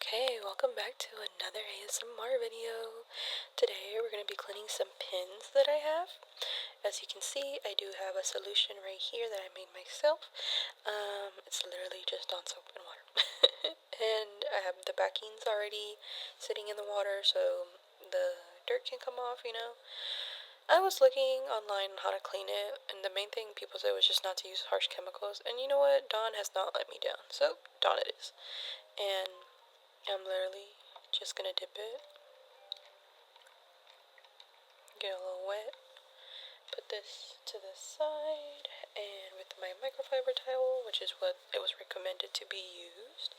Okay, welcome back to another ASMR video. Today we're going to be cleaning some pins that I have. As you can see, I do have a solution right here that I made myself. It's literally just Dawn soap and water. And I have the backings already sitting in the water so the dirt can come off. I was looking online on how to clean it, and the main thing people said was just not to use harsh chemicals. And you know what? Dawn has not let me down. So, Dawn it is. And I'm literally just gonna dip it, get a little wet, put this to the side, and with my microfiber towel, which is what it was recommended to be used,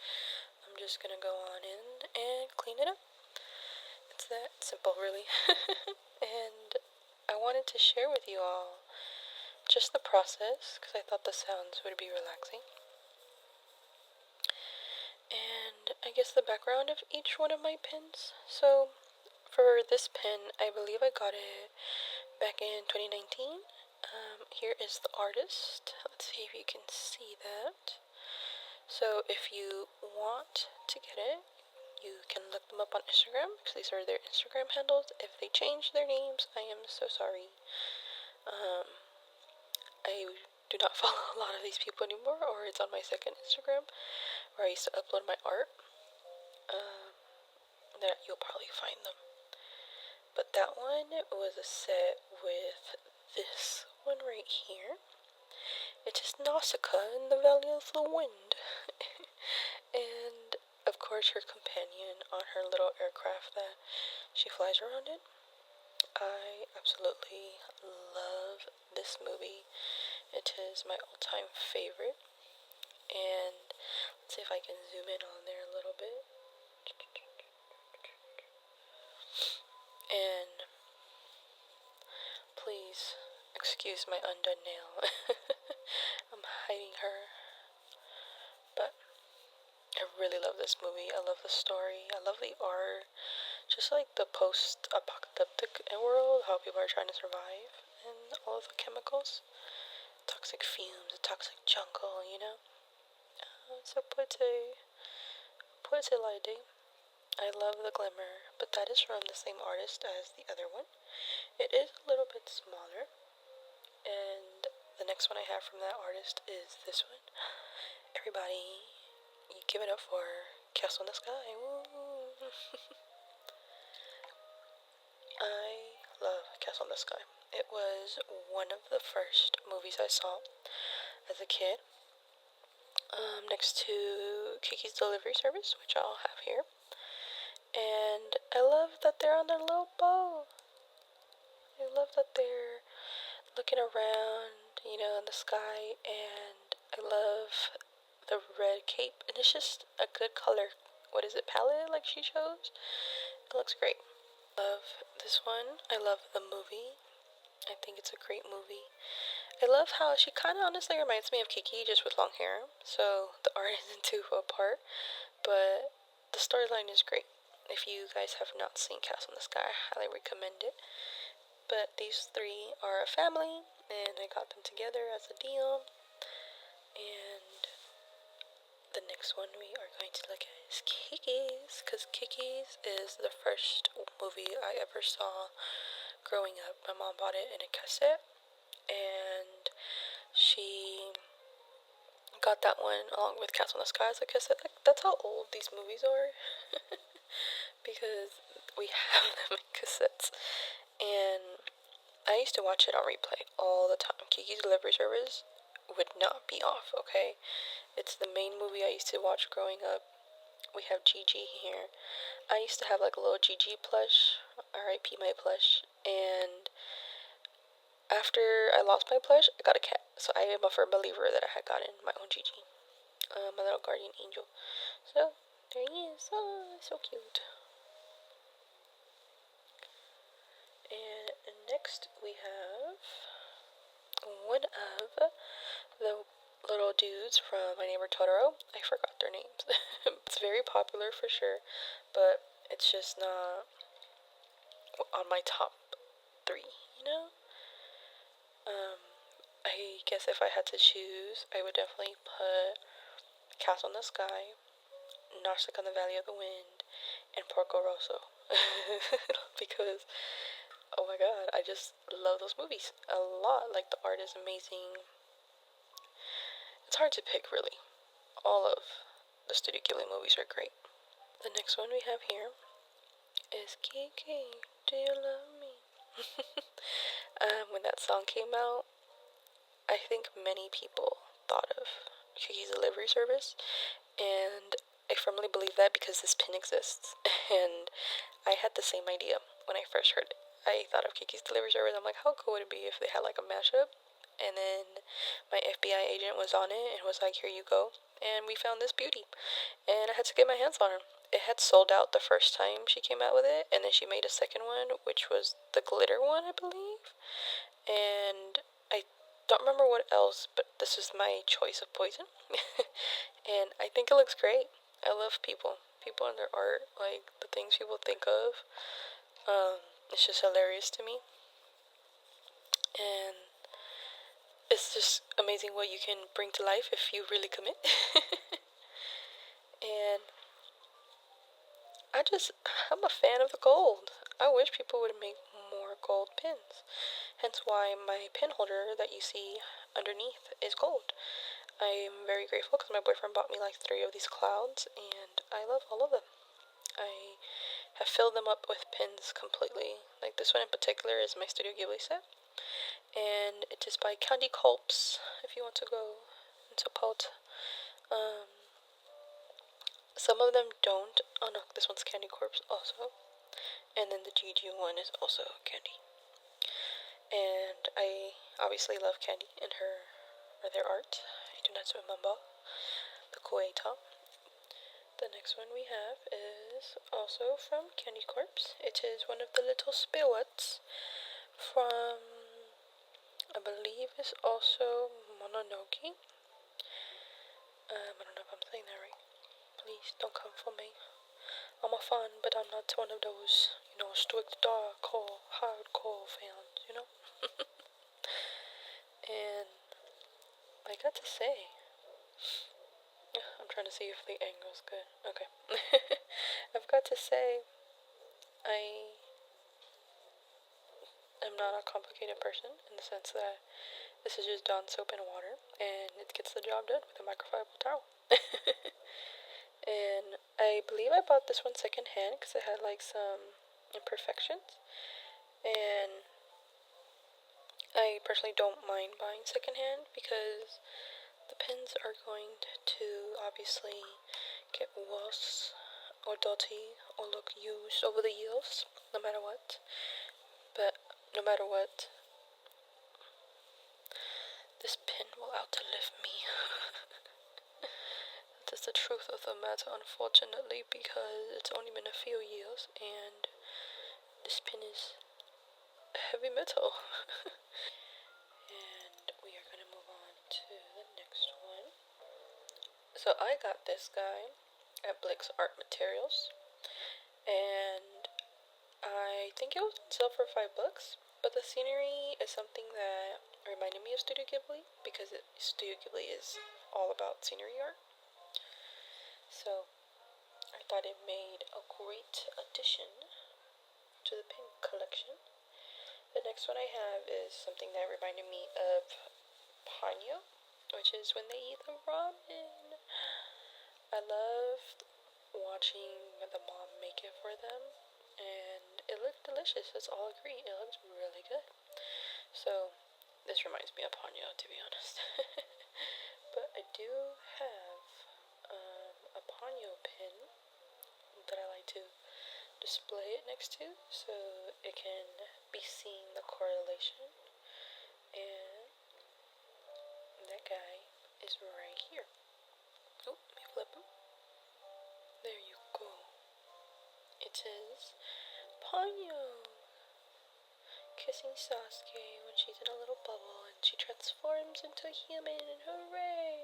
I'm just gonna go on in and clean it up. It's that simple, really. And I wanted to share with you all just the process, because I thought the sounds would be relaxing. And I guess the background of each one of my pins. So, for this pin, I believe I got it back in 2019. Here is the artist. Let's see if you can see that. So if you want to get it, you can look them up on Instagram, because these are their Instagram handles. If they change their names, I am so sorry. I do not follow a lot of these people anymore, or it's on my second Instagram, where I used to upload my art. That you'll probably find them. But that one was a set with this one right here. It is Nausicaa in the Valley of the Wind. And, of course, her companion on her little aircraft that she flies around in. I absolutely love this movie. It is my all-time favorite. And let's see if I can zoom in on there a little bit. And please excuse my undone nail. I'm hiding her. But I really love this movie. I love the story. I love the art. Just like the post-apocalyptic world, how people are trying to survive, and all of the chemicals, toxic fumes, the toxic jungle. So puede la idea. I love the glimmer, but that is from the same artist as the other one. It is a little bit smaller, and the next one I have from that artist is this one. Everybody, you give it up for Castle in the Sky. Woo! I love Castle in the Sky. It was one of the first movies I saw as a kid, next to Kiki's Delivery Service, which I'll have here. And I love that they're on their little boat. I love that they're looking around, in the sky, and I love the red cape, and it's just a good color. What is it, palette, like she chose? It looks great. Love this one. I love the movie. I think it's a great movie. I love how she kind of honestly reminds me of Kiki, just with long hair. So the art isn't too apart, but the storyline is great. If you guys have not seen Castle in the Sky, I highly recommend it. But these three are a family, and I got them together as a deal. And the next one we are going to look at is Kiki's, because Kiki's is the first movie I ever saw growing up. My mom bought it in a cassette, and she got that one along with Castle in the Sky as a cassette. Like, that's how old these movies are. Because we have them in cassettes. And I used to watch it on replay all the time. Kiki's Delivery Service would not be off, okay? It's the main movie I used to watch growing up. We have Gigi here. I used to have like a little Gigi plush, R.I.P. my plush, and after I lost my plush, I got a cat. So I am a firm believer that I had gotten my own Gigi, my little guardian angel. So there he is. Oh, so cute. And next we have one of the little dudes from My Neighbor Totoro. I forgot their names. It's very popular for sure, but it's just not on my top three. I guess if I had to choose, I would definitely put Castle in the Sky, Nausicaa and the Valley of the Wind, and Porco Rosso. Because, oh my god, I just love those movies a lot. Like, the art is amazing. It's hard to pick, really. All of the Studio Ghibli movies are great. The next one we have here is Kiki, do you love me? When that song came out, I think many people thought of Kiki's Delivery Service, and I firmly believe that because this pin exists. And I had the same idea when I first heard it. I thought of Kiki's Delivery Service. I'm like, how cool would it be if they had like a mashup? And then my FBI agent was on it and was like, here you go. And we found this beauty. And I had to get my hands on her. It had sold out the first time she came out with it, and then she made a second one, which was the glitter one, I believe. And I don't remember what else, but this is my choice of poison. And I think it looks great. I love people. People and their art, like the things people think of. It's just hilarious to me. And it's just amazing what you can bring to life if you really commit. And I'm a fan of the gold. I wish people would make more gold pins. Hence why my pin holder that you see underneath is gold. I am very grateful because my boyfriend bought me like 3 of these clouds, and I love all of them. I have filled them up with pins completely. Like this one in particular is my Studio Ghibli set. And it is by Candy Culps, if you want to go and support. Some of them don't. Oh no, this one's Candy Corpse also. And then the GG one is also Candy. And I obviously love Candy and their art. I do not remember the Kueta. The next one we have is also from Candy Corpse. It is one of the little spirits from, I believe, is also Mononoke. I don't know if I'm saying that right. Please don't come for me. I'm a fan, but I'm not one of those, strict hardcore fans, And I got to say, I'm trying to see if the angle's good. Okay. I've got to say, I am not a complicated person in the sense that this is just Dawn soap and water, and it gets the job done with a microfiber towel. And I believe I bought this one secondhand because it had like some imperfections, and I personally don't mind buying secondhand because the pins are going to obviously get worse or dirty or look used over the years, no matter what. But no matter what, this pin will outlive me. That is the truth of the matter, unfortunately, because it's only been a few years and this pin is heavy metal. And we are going to move on to the next one. So I got this guy at Blick's Art Materials, and I think it was on sale for $5, but the scenery is something that reminded me of Studio Ghibli because Studio Ghibli is all about scenery art. So I thought it made a great addition to the pin collection. The next one I have is something that reminded me of Ponyo, which is when they eat the ramen. I loved watching the mom make it for them, and it looked delicious. Let's all agree, it looked really good. So this reminds me of Ponyo, to be honest. But I do have a Ponyo pin that I like to display it next to so it can be seen the correlation, and that guy is right here. Oh, let me flip him. There you go. It is Ponyo kissing Sasuke when she's in a little bubble and she transforms into a human, and hooray!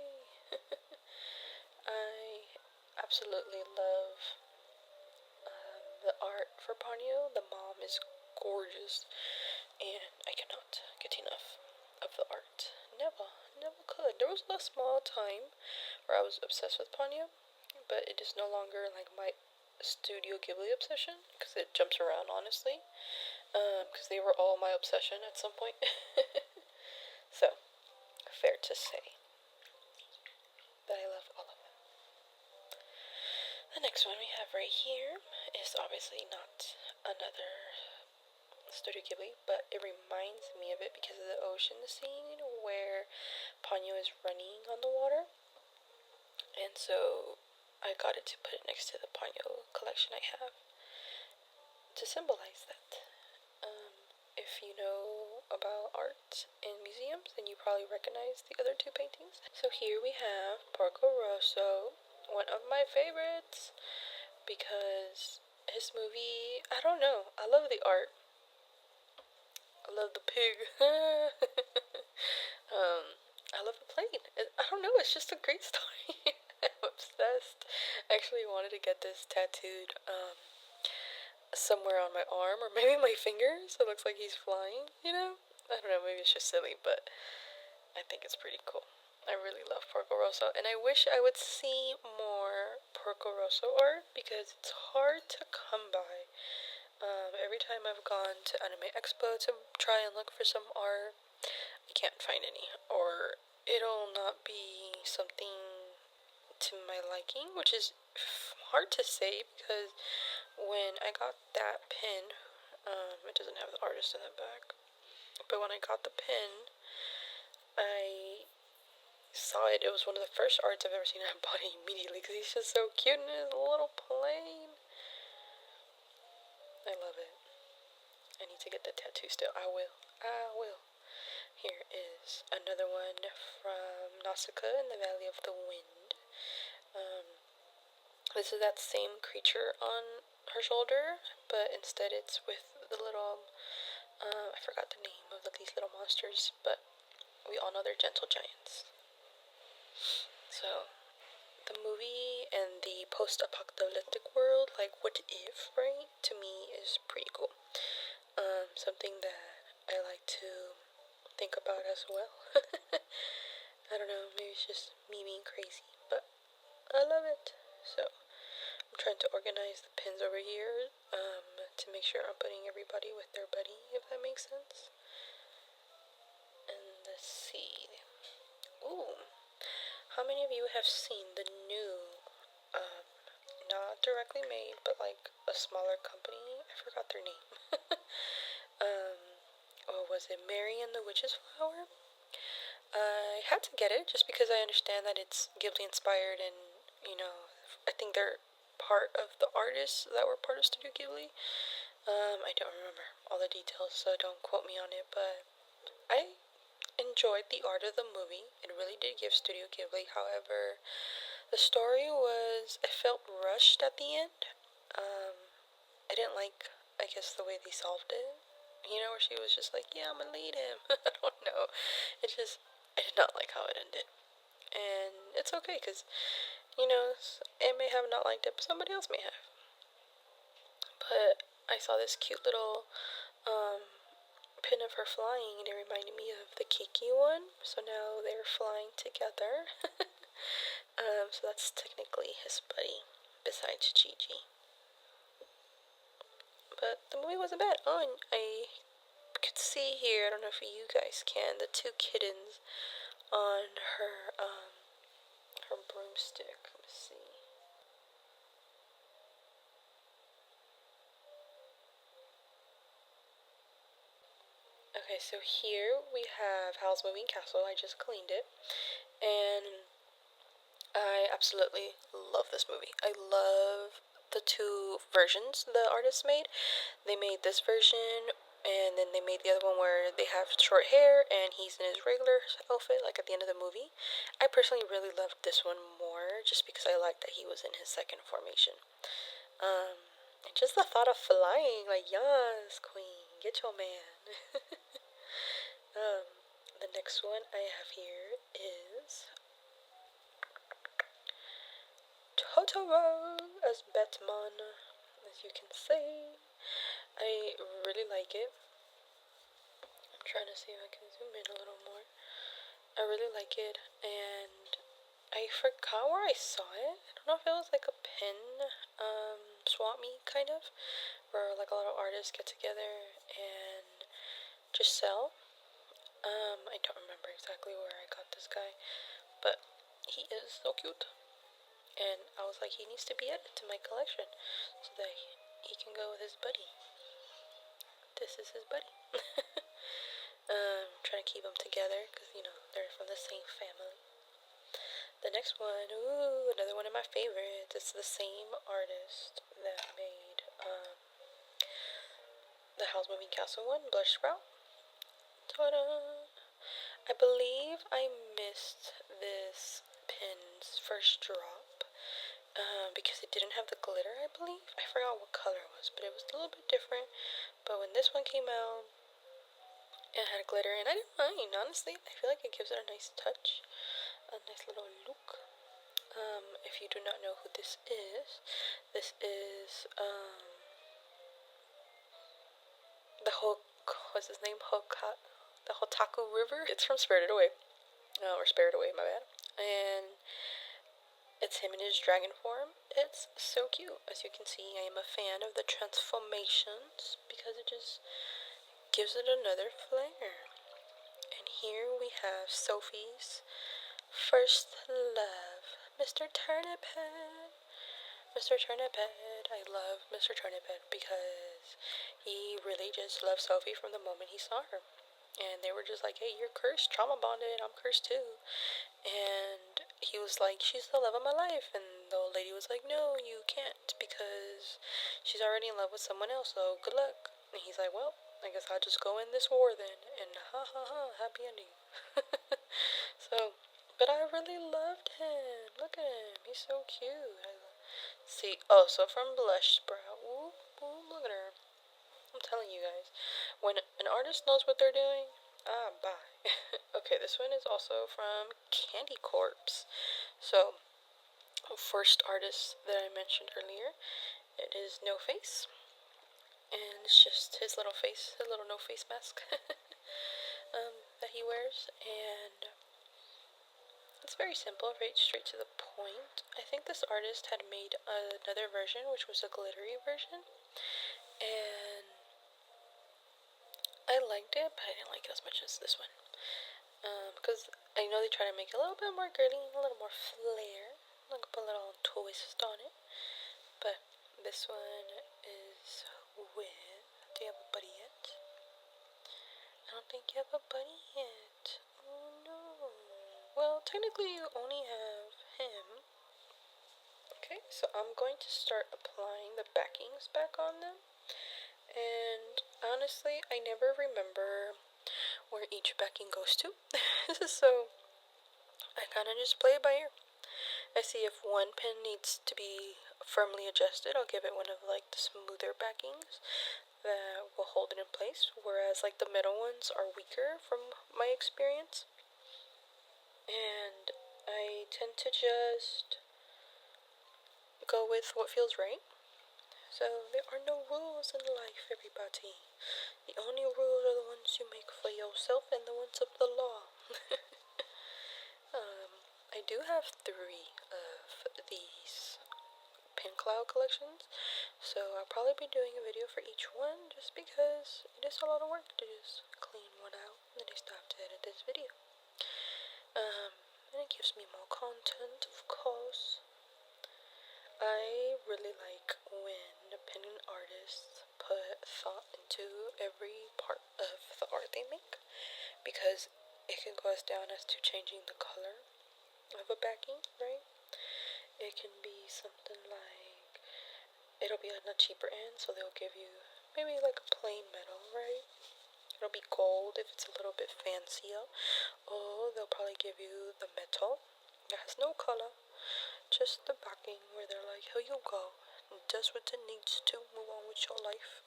I absolutely love the art for Ponyo. The mom is gorgeous, and I cannot get enough of the art. Never could. There was a small time where I was obsessed with Ponyo, but it is no longer like my Studio Ghibli obsession because it jumps around, honestly. Because they were all my obsession at some point. So, fair to say that I love all of them. The next one we have right here is obviously not another Studio Ghibli, but it reminds me of it because of the ocean scene where Ponyo is running on the water. And so I got it to put it next to the Ponyo collection I have to symbolize that. If you know about art in museums, then you probably recognize the other two paintings. So here we have Porco Rosso, one of my favorites, because his movie, I don't know, I love the art. I love the pig. I love the plane. I don't know, it's just a great story. I'm obsessed. I actually wanted to get this tattooed, somewhere on my arm, or maybe my finger, so it looks like he's flying, you know? I don't know, maybe it's just silly, but I think it's pretty cool. I really love Porco Rosso, and I wish I would see more Porco Rosso art, because it's hard to come by. Every time I've gone to Anime Expo to try and look for some art, I can't find any, or it'll not be something to my liking, which is hard to say because when I got that pin, it doesn't have the artist in the back, but when I got the pin, I saw it. It was one of the first arts I've ever seen. I bought it immediately because he's just so cute in his little plane. I love it. I need to get the tattoo still. I will. Here is another one from Nausicaa in the Valley of the Wind. This is that same creature on her shoulder, but instead it's with the little, I forgot the name of these little monsters, but we all know they're gentle giants. So, the movie and the post-apocalyptic world, like what if, right, to me is pretty cool. Something that I like to think about as well. I don't know, maybe it's just me being crazy, but I love it. So, I'm trying to organize the pins over here, to make sure I'm putting everybody with their buddy, if that makes sense. And let's see. Ooh. How many of you have seen the new, not directly made, but like a smaller company? I forgot their name. Or was it Mary and the Witch's Flower? I had to get it just because I understand that it's Ghibli inspired, and you know, I think they're part of the artists that were part of Studio Ghibli. I don't remember all the details, so don't quote me on it, but I enjoyed the art of the movie. It really did give Studio Ghibli. However, the story was, it felt rushed at the end. I didn't like, I guess, the way they solved it. You know, where she was just like, yeah, I'm gonna lead him. I don't know. I did not like how it ended. And it's okay, because, you know, I may have not liked it, but somebody else may have. But I saw this cute little, pin of her flying, and it reminded me of the Kiki one. So now they're flying together. So that's technically his buddy, besides Gigi. But the movie wasn't bad. Oh, and I could see here, I don't know if you guys can, the two kittens on her broomstick. Let me see. Okay, so here we have Howl's Moving Castle. I just cleaned it, and I absolutely love this movie. I love the two versions the artist made. They made this version, and then they made the other one where they have short hair and he's in his regular outfit, like at the end of the movie. I personally really loved this one more, just because I liked that he was in his second formation. And just the thought of flying, like, yes, queen, get your man. The next one I have here is Totoro as Batman, as you can see. I really like it. I'm trying to see if I can zoom in a little more. I really like it, and I forgot where I saw it. I don't know if it was like a pin swap meet kind of, where like a lot of artists get together and just sell. I don't remember exactly where I got this guy, but he is so cute. And I was like, he needs to be added to my collection so that he can go with his buddy. This is his buddy. Trying to keep them together because, you know, they're from the same family. The next one, ooh, another one of my favorites. It's the same artist that made the Howl's Moving Castle one, Blush Sprout. Ta-da! I believe I missed this pin's first drop because it didn't have the glitter, I believe. I forgot what color it was, but it was a little bit different. But when this one came out, it had glitter, and I didn't mind, honestly. I feel like it gives it a nice touch, a nice little look. If you do not know who this is the what's his name? The Hotaku River. It's from Spirited Away. Or Spirited Away, my bad. And it's him in his dragon form. It's so cute. As you can see, I am a fan of the transformations because it just gives it another flair. And here we have Sophie's first love, Mr. Turniphead. Mr. Turniphead. I love Mr. Turniphead because he really just loved Sophie from the moment he saw her. And they were just like, hey, you're cursed, trauma bonded, I'm cursed too. And he was like, she's the love of my life. And the old lady was like, no, you can't because she's already in love with someone else, so good luck. And he's like, well, I guess I'll just go in this war then. And ha ha ha, happy ending. So, but I really loved him. Look at him, he's so cute. See, oh, so from Blush Sprout. Ooh, ooh, look at her. I'm telling you guys, when an artist knows what they're doing, bye. Okay, this one is also from Candy Corpse. So, first artist that I mentioned earlier, it is No Face. And it's just his little face, his little no face mask that he wears. And it's very simple, right straight to the point. I think this artist had made another version, which was a glittery version. And I liked it, but I didn't like it as much as this one. Because I know they try to make it a little bit more girly, a little more flair. Like put a little twist on it. But this one is with... Do you have a buddy yet? I don't think you have a buddy yet. Oh no. Well, technically you only have him. Okay, so I'm going to start applying the backings back on them. And honestly, I never remember where each backing goes to. So I kind of just play it by ear. I see if one pin needs to be firmly adjusted, I'll give it one of like the smoother backings that will hold it in place, whereas like the middle ones are weaker from my experience. And I tend to just go with what feels right. So there are no rules in life, everybody. The only rules are the ones you make for yourself and the ones of the law. I do have 3 of these pin cloud collections, so I'll probably be doing a video for each one just because it is a lot of work to just clean one out and then I still have to edit this video. And it gives me more content, of course. I really like when pin artists put thought into every part of the art they make, because it can go as down as to changing the color of a backing, right? It can be something like, it'll be on the cheaper end, so they'll give you maybe like a plain metal, right? It'll be gold if it's a little bit fancier, or they'll probably give you the metal that has no color, just the backing where they're like, here you go, it does what it needs to, move on with your life.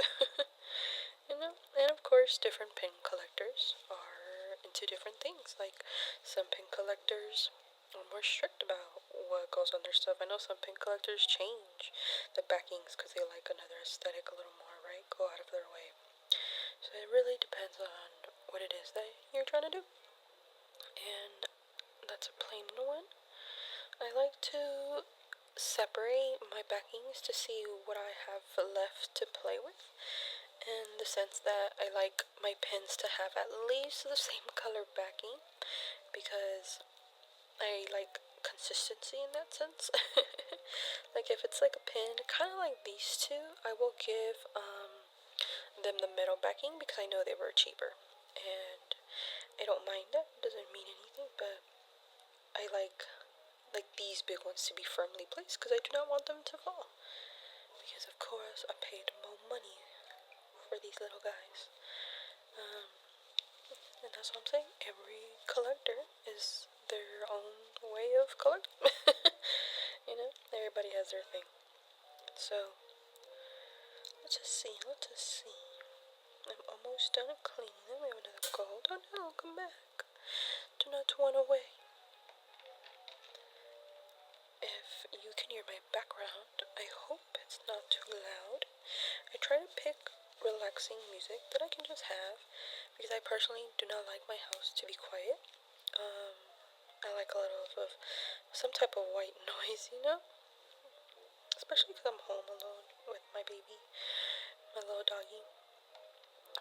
You know, and of course different pin collectors are into different things. Like some pin collectors are more strict about what goes on their stuff. I know some pin collectors change the backings because they like another aesthetic a little more, right? Go out of their way. So it really depends on what it is that you're trying to do. And that's a plain one. I like to separate my backings to see what I have left to play with, in the sense that I like my pins to have at least the same color backing, because I like consistency in that sense. Like if it's like a pin, kind of like these two, I will give them the metal backing because I know they were cheaper, and I don't mind that. It doesn't mean anything, but I like these big ones to be firmly placed because I do not want them to fall. Because of course I paid more money for these little guys. And that's what I'm saying. Every collector is their own way of collecting. You know, everybody has their thing. So let's just see. I'm almost done cleaning them. We have another gold. Oh no, come back. Do not run away. If you can hear my background, I hope it's not too loud. I try to pick relaxing music that I can just have because I personally do not like my house to be quiet. I like a little of some type of white noise, you know? Especially because I'm home alone with my baby, my little doggy.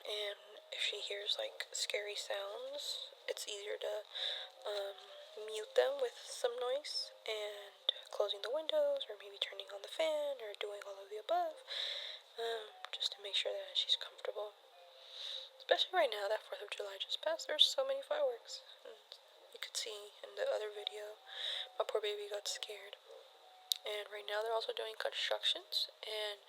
And if she hears like scary sounds, it's easier to mute them with some noise and closing the windows, or maybe turning on the fan, or doing all of the above, just to make sure that she's comfortable. Especially right now, that 4th of July just passed, there's so many fireworks. And you could see in the other video, my poor baby got scared. And right now they're also doing constructions, and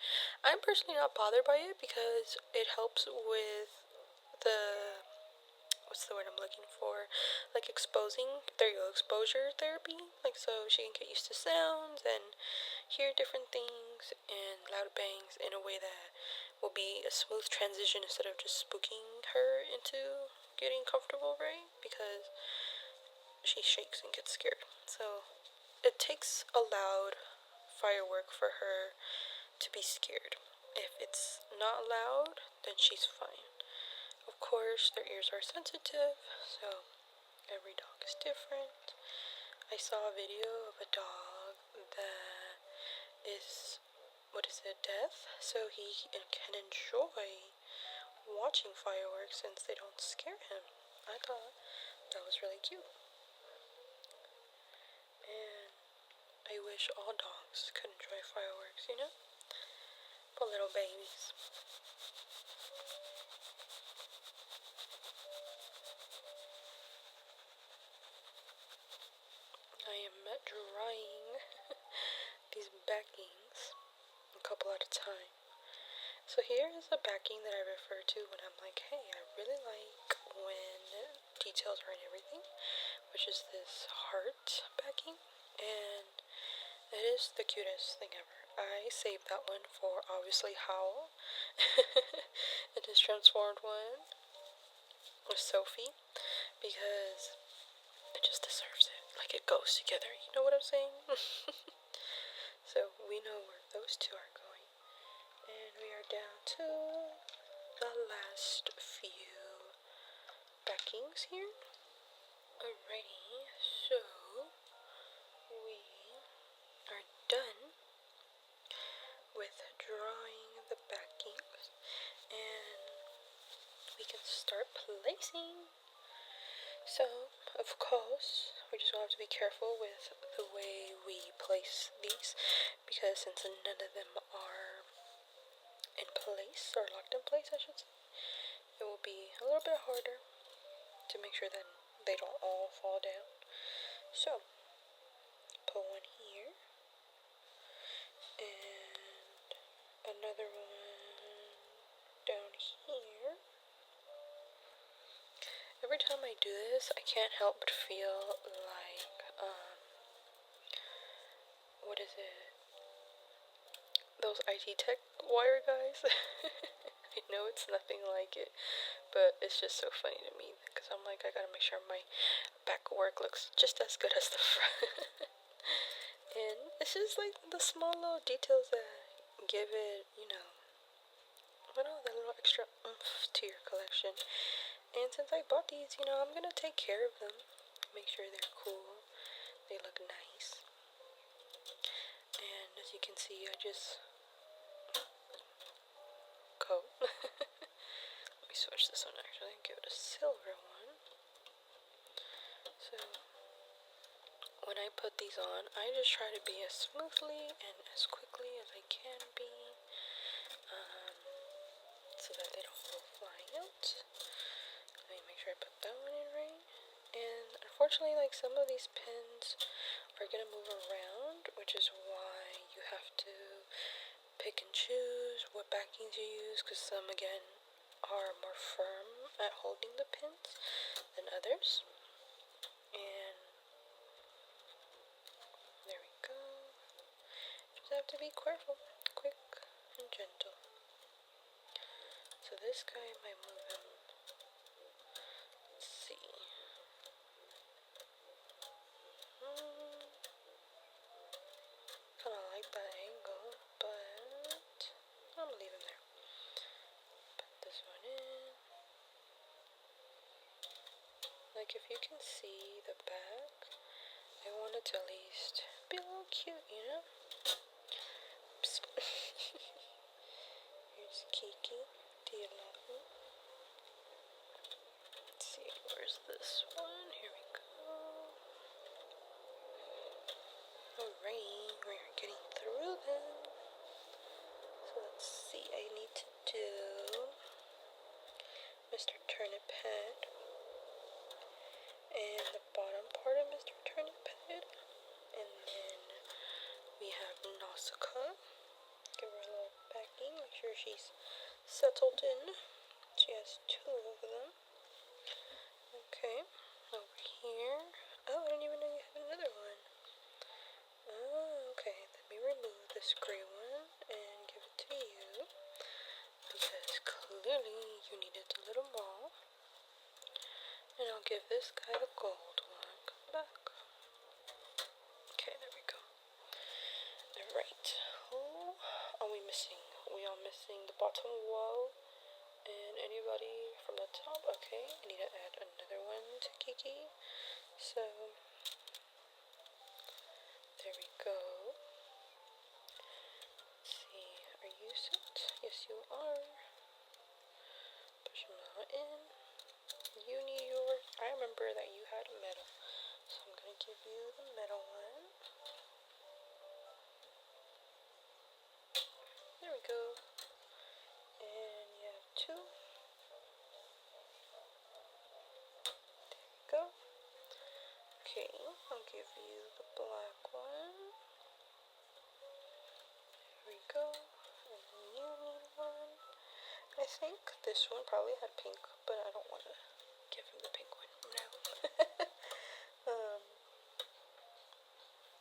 I'm personally not bothered by it because it helps with the, what's the word I'm looking for, like exposing, there you go, exposure therapy, like so she can get used to sounds and hear different things and loud bangs in a way that will be a smooth transition instead of just spooking her into getting comfortable, right? Because she shakes and gets scared. So it takes a loud firework for her to be scared. If it's not loud, then she's fine. Of course, their ears are sensitive, so every dog is different. I saw a video of a dog that is, deaf, so he can enjoy watching fireworks since they don't scare him. I thought that was really cute. And I wish all dogs could enjoy fireworks, you know? But little babies. I am drying these backings a couple at a time. So here is a backing that I refer to when I'm like, hey, I really like when details are in everything, which is this heart backing, and it is the cutest thing ever. I saved that one for obviously Howl and his transformed one with Sophie, because it just deserves it. Like it goes together, you know what I'm saying? So we know where those two are going. And we are down to the last few backings here. Alrighty, so we are done with drawing the backings, and we can start placing. So, of course, we're just going to have to be careful with the way we place these, because since none of them are in place, or locked in place, I should say, it will be a little bit harder to make sure that they don't all fall down. So, put one here, and another one down here. Every time I do this, I can't help but feel like, what is it? Those IT tech wire guys. I know it's nothing like it, but it's just so funny to me because I'm like, I gotta make sure my back work looks just as good as the front. And it's just like the small little details that give it, you know, that little extra oomph to your collection. And since I bought these, you know, I'm gonna take care of them, make sure they're cool, they look nice. you can see, I just coat. Let me switch this one actually and give it a silver one. So when I put these on, I just try to be as smoothly and as quickly as I can be, so that they don't go flying out. Let me make sure I put that one in right. And unfortunately, like, some of these pins are gonna move around, which is why you have to pick and choose what backings you use, because some, again, are more firm at holding the pins than others. And there we go. Just have to be careful, quick and gentle. So this guy might move him. Let's see. Kind of like that angle, but I'm gonna leave him there. Put this one in. Like, if you can see the back, I want it to at least be a little cute, you know? Oops. Here's Kiki. Do you love me? Let's see, where's this one? Here we go. Alright, we're getting through them. So let's see, I need to do Mr. Turnip Head and the bottom part of Mr. Turnip Head. And then we have Nausicaa. Give her a little backing, make sure she's settled in. She has two of them. Okay, over here. Oh, I didn't even know you had another one. Oh, okay. Let me remove this gray one and give it to you, because clearly you needed a little more. And I'll give this guy the gold one. Come back. Okay, there we go. Alright. Who are we missing? We are missing the bottom wall. And anybody from the top? Okay, I need to add another one to Kiki. So there we go. Let's see, are you set? Yes, you are. Push them out in. You need yours. I remember that you had a metal, so I'm gonna give you the metal one. There we go. And you have two. There we go. Okay, I'll give you the black one. There we go. And then you need one. I think this one probably had pink, but I don't want to give him the pink one. No.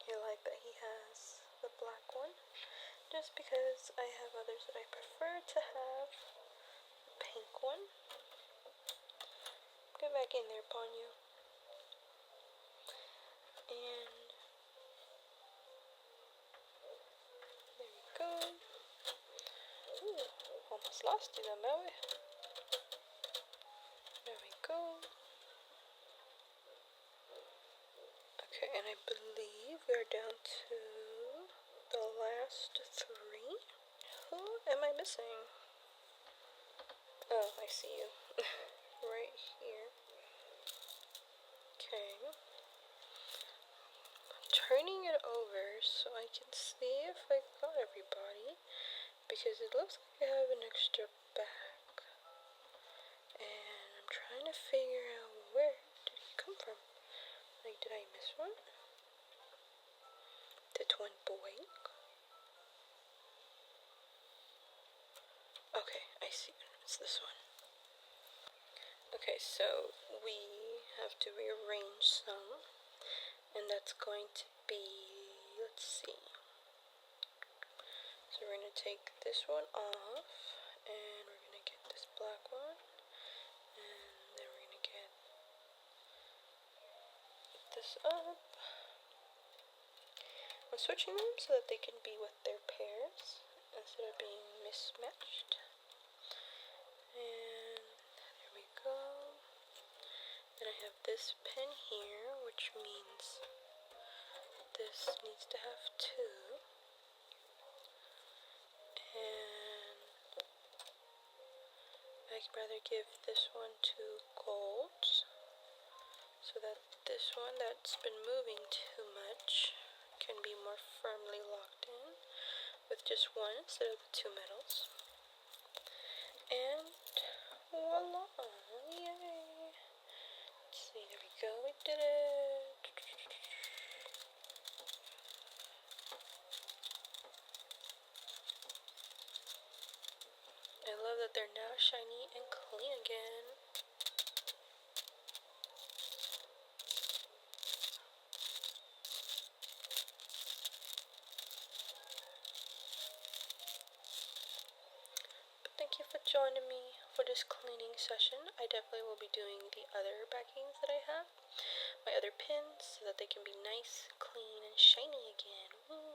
I like that he has the black one, just because I have others that I prefer to have the pink one. Get back in there, Ponyo. And there we go. Ooh, almost lost you then, Maui. There we go. Okay, and I believe we are down to the last three. Who am I missing? Oh, I see you. Right here. Okay. I'm turning it over so I can see if I got everybody, because it looks like I have an extra back. And I'm trying to figure out, where did he come from? Like, did I miss one? Did one blank? Okay, I see it. It's this one. Okay, so we have to rearrange some, and that's going to be, let's see. So we're going to take this one off, and we're going to get this black one, and then we're going to get this up. I'm switching them so that they can be with their pairs instead of being mismatched. And there we go. Then I have this pen here, which means this needs to have two. rather give this one 2 golds so that this one that's been moving too much can be more firmly locked in with just one instead of 2 metals. And voila! Yay! Let's see, there we go, we did it! I love that they're now shiny and clean again. But thank you for joining me for this cleaning session. I definitely will be doing the other backings that I have, my other pins, so that they can be nice, clean, and shiny again. Woo!